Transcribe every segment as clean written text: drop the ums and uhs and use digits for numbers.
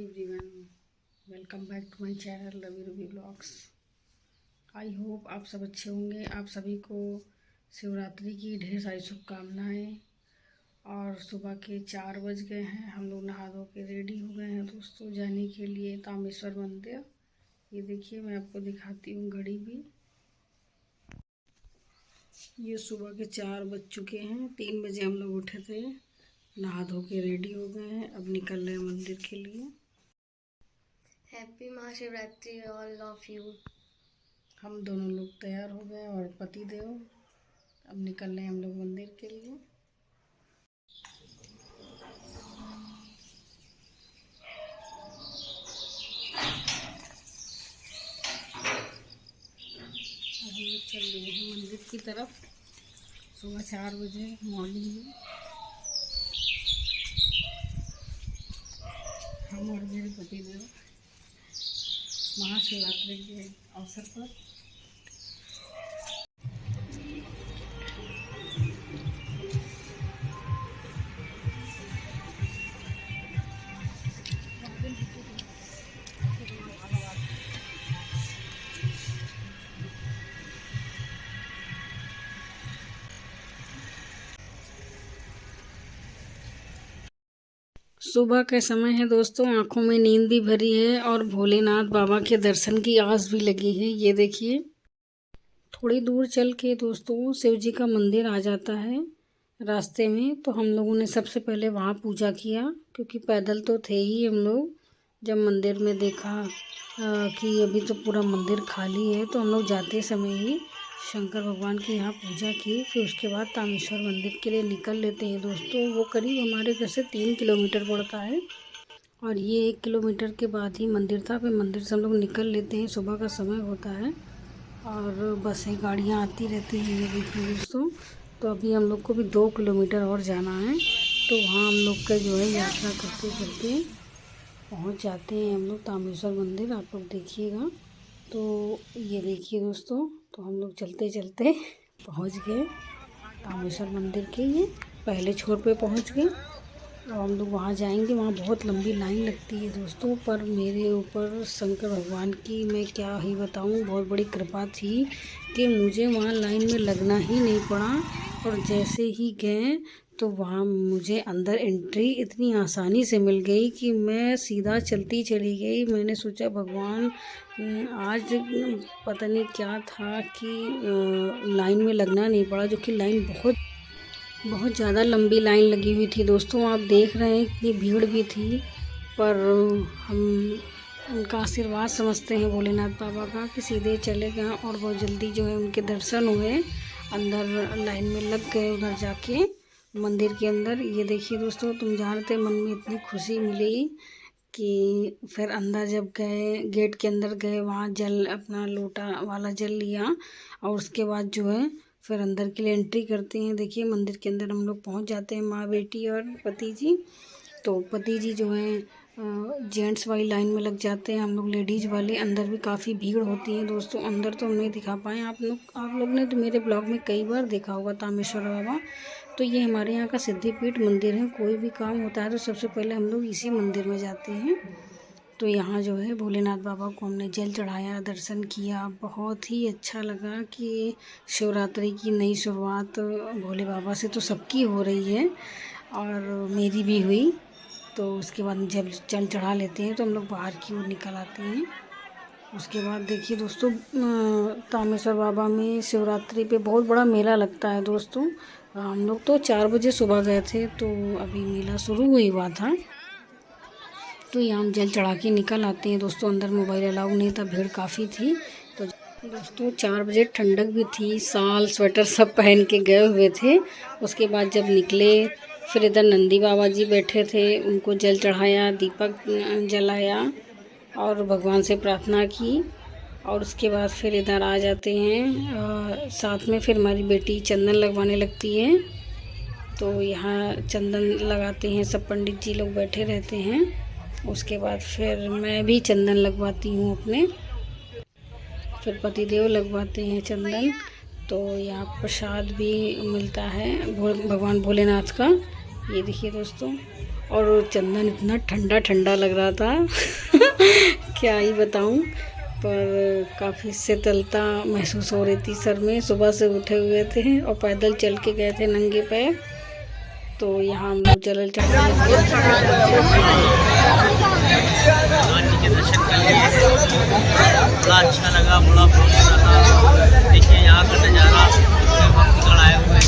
Everyone, welcome back to my channel Ravi Ruby blogs. I hope आप सब अच्छे होंगे। आप सभी को शिवरात्रि की ढेर सारी शुभकामनाएं। और सुबह के 4 बज गए हैं, हम लोग नहा धो के रेडी हो गए हैं दोस्तों जाने के लिए तामेश्वर मंदिर। ये देखिए, मैं आपको दिखाती हूँ घड़ी भी। ये सुबह के 4 बज चुके हैं। 3 बजे हम लोग उठे थे, नहा धो के रेडी हो गए हैं, अब निकल रहे हैं मंदिर के लिए। Happy Mahashivratri all of you. हम दोनों लोग तैयार हो गए और पति देव अब निकल रहे हैं हम लोग मंदिर के लिए। अब हम लोग चल रहे हैं मंदिर की तरफ। सुबह 4 बजे मॉर्निंग में हम और मेरे पति देव महाशिवरात्रि के अवसर पर सुबह का समय है दोस्तों। आंखों में नींद भी भरी है और भोलेनाथ बाबा के दर्शन की आस भी लगी है। ये देखिए, थोड़ी दूर चल के दोस्तों शिव जी का मंदिर आ जाता है रास्ते में। तो हम लोगों ने सबसे पहले वहाँ पूजा किया, क्योंकि पैदल तो थे ही हम लोग। जब मंदिर में देखा कि अभी तो पूरा मंदिर खाली है, तो हम लोग जाते समय ही शंकर भगवान की यहाँ पूजा की। फिर उसके बाद तामेश्वर मंदिर के लिए निकल लेते हैं दोस्तों। वो करीब हमारे घर से 3 किलोमीटर पड़ता है और ये 1 किलोमीटर के बाद ही मंदिर था। फिर मंदिर से हम लोग निकल लेते हैं। सुबह का समय होता है और बसें गाड़ियाँ आती रहती हैं। ये देखिए दोस्तों, तो अभी हम लोग को भी 2 किलोमीटर और जाना है। तो वहाँ हम लोग का जो है यात्रा करते करते पहुँच जाते हैं हम लोग तामेश्वर मंदिर। आप लोग देखिएगा। तो ये देखिए दोस्तों, तो हम लोग चलते चलते पहुँच गए तामेश्वर मंदिर के ये पहले छोर पे पहुँच गए। अब हम लोग वहाँ जाएंगे। वहाँ बहुत लंबी लाइन लगती है दोस्तों, पर मेरे ऊपर शंकर भगवान की मैं क्या ही बताऊँ, बहुत बड़ी कृपा थी कि मुझे वहाँ लाइन में लगना ही नहीं पड़ा। और जैसे ही गए तो वहाँ मुझे अंदर एंट्री इतनी आसानी से मिल गई कि मैं सीधा चलती चली गई। मैंने सोचा भगवान आज पता नहीं क्या था कि लाइन में लगना नहीं पड़ा, जो कि लाइन बहुत ज़्यादा लंबी लाइन लगी हुई थी दोस्तों। आप देख रहे हैं इतनी भीड़ भी थी, पर हम उनका आशीर्वाद समझते हैं भोलेनाथ बाबा का कि सीधे चले गए और बहुत जल्दी जो है उनके दर्शन हुए। अंदर लाइन में लग गए उधर जाके मंदिर के अंदर। ये देखिए दोस्तों, तुम जानते मन में इतनी खुशी मिली कि फिर अंदर जब गए, गेट के अंदर गए, वहाँ जल अपना लोटा वाला जल लिया और उसके बाद जो है फिर अंदर के लिए एंट्री करते हैं। देखिए मंदिर के अंदर हम लोग पहुँच जाते हैं, माँ बेटी और पति जी। तो पति जी जो हैं जेंट्स वाली लाइन में लग जाते हैं, हम लोग लेडीज़ वाले। अंदर भी काफ़ी भीड़ होती है दोस्तों। अंदर तो हम नहीं दिखा पाए। आप लोग ने तो मेरे ब्लॉग में कई बार देखा होगा तामेश्वर बाबा। तो ये हमारे यहाँ का सिद्धिपीठ मंदिर है। कोई भी काम होता है तो सबसे पहले हम लोग इसी मंदिर में जाते हैं। तो यहाँ जो है भोलेनाथ बाबा को हमने जल चढ़ाया, दर्शन किया। बहुत ही अच्छा लगा कि शिवरात्रि की नई शुरुआत भोले बाबा से तो सबकी हो रही है और मेरी भी हुई। तो उसके बाद जब जल चढ़ा लेते हैं तो हम लोग बाहर की ओर निकल आते हैं। उसके बाद देखिए दोस्तों, तामेश्वर बाबा में शिवरात्रि पे बहुत बड़ा मेला लगता है दोस्तों। हम लोग तो 4 बजे सुबह गए थे, तो अभी मेला शुरू ही हुआ था। तो यहाँ हम जल चढ़ा के निकल आते हैं दोस्तों। अंदर मोबाइल अलाउ नहीं था, भीड़ काफ़ी थी। तो दोस्तों 4 बजे ठंडक भी थी, शाल स्वेटर सब पहन के गए हुए थे। उसके बाद जब निकले, फिर इधर नंदी बाबा जी बैठे थे, उनको जल चढ़ाया, दीपक जलाया और भगवान से प्रार्थना की। और उसके बाद फिर इधर आ जाते हैं। साथ में फिर हमारी बेटी चंदन लगवाने लगती है। तो यहाँ चंदन लगाते हैं, सब पंडित जी लोग बैठे रहते हैं। उसके बाद फिर मैं भी चंदन लगवाती हूँ अपने, फिर पतिदेव लगवाते हैं चंदन। तो यहाँ प्रसाद भी मिलता है भगवान भोलेनाथ का। ये देखिए दोस्तों, और चंदन इतना ठंडा ठंडा लग रहा था क्या ही बताऊं, पर काफ़ी शीतलता महसूस हो रही थी सर में। सुबह से उठे हुए थे और पैदल चल के गए थे नंगे पैर। तो यहाँ हम लोग जल चढ़ाने बड़ा अच्छा लगा, बड़ा देखिए यहाँ का नज़ारा भक्त आए हुए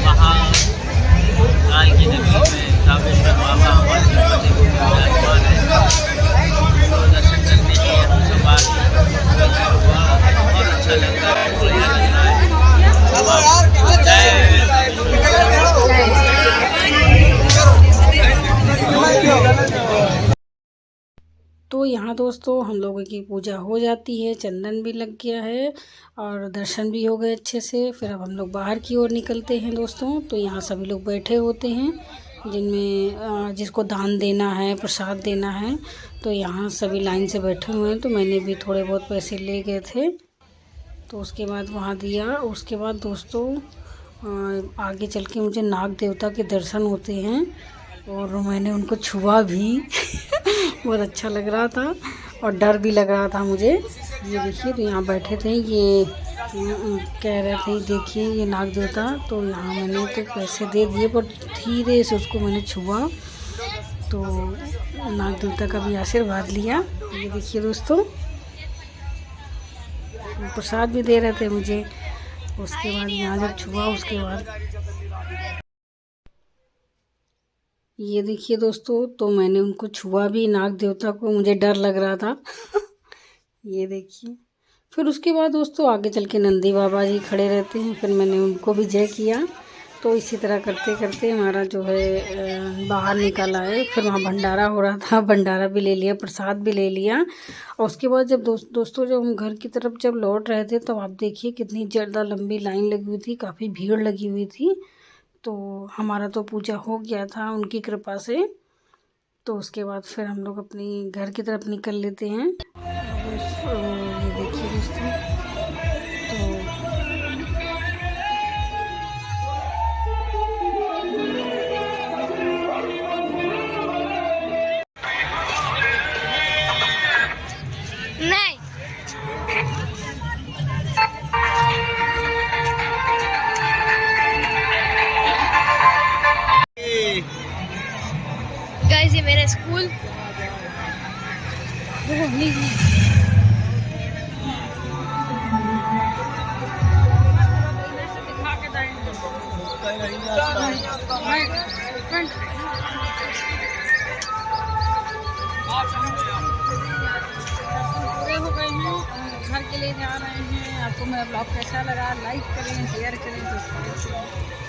वहाँ गाय की नगरी में कामेश्वर बाबा हमारे विराजमान है। तो दर्शन करने के हम सब बहुत अच्छा लग रहा है, बढ़िया लग रहा है। तो यहाँ दोस्तों हम लोगों की पूजा हो जाती है, चंदन भी लग गया है और दर्शन भी हो गए अच्छे से। फिर अब हम लोग बाहर की ओर निकलते हैं दोस्तों। तो यहाँ सभी लोग बैठे होते हैं जिनमें जिसको दान देना है, प्रसाद देना है। तो यहाँ सभी लाइन से बैठे हुए हैं। तो मैंने भी थोड़े बहुत पैसे ले गए थे, तो उसके बाद वहाँ दिया। उसके बाद दोस्तों आगे चल के मुझे नाग देवता के दर्शन होते हैं और मैंने उनको छुआ भी बहुत अच्छा लग रहा था और डर भी लग रहा था मुझे। ये देखिए, तो यहाँ बैठे थे, ये कह रहे थे देखिए ये नाग देवता। तो यहाँ मैंने तो पैसे दे दिए, पर धीरे से उसको मैंने छुआ तो नाग देवता का भी आशीर्वाद लिया। ये देखिए दोस्तों, प्रसाद भी दे रहे थे मुझे। उसके बाद यहाँ जब छुआ, उसके बाद ये देखिए दोस्तों, तो मैंने उनको छुआ भी, नाग देवता को। मुझे डर लग रहा था ये देखिए। फिर उसके बाद दोस्तों आगे चल के नंदी बाबा जी खड़े रहते हैं, फिर मैंने उनको भी जय किया। तो इसी तरह करते करते हमारा जो है बाहर निकल आए। फिर वहाँ भंडारा हो रहा था, भंडारा भी ले लिया, प्रसाद भी ले लिया। और उसके बाद जब दोस्तों जब हम घर की तरफ जब लौट रहे थे, तब आप देखिए कितनी ज़्यादा लंबी लाइन लगी हुई थी, काफ़ी भीड़ लगी हुई थी। तो हमारा तो पूजा हो गया था उनकी कृपा से। तो उसके बाद फिर हम लोग अपनी घर की तरफ निकल लेते हैं। ये देखिए दोस्तों, नहीं गाइस, ये मेरा स्कूल। पूरे हो गए हैं, घर के लिए जा रहे हैं। आपको मेरा ब्लॉग कैसा लगा, लाइक करें, शेयर करें, सब्सक्राइब करें।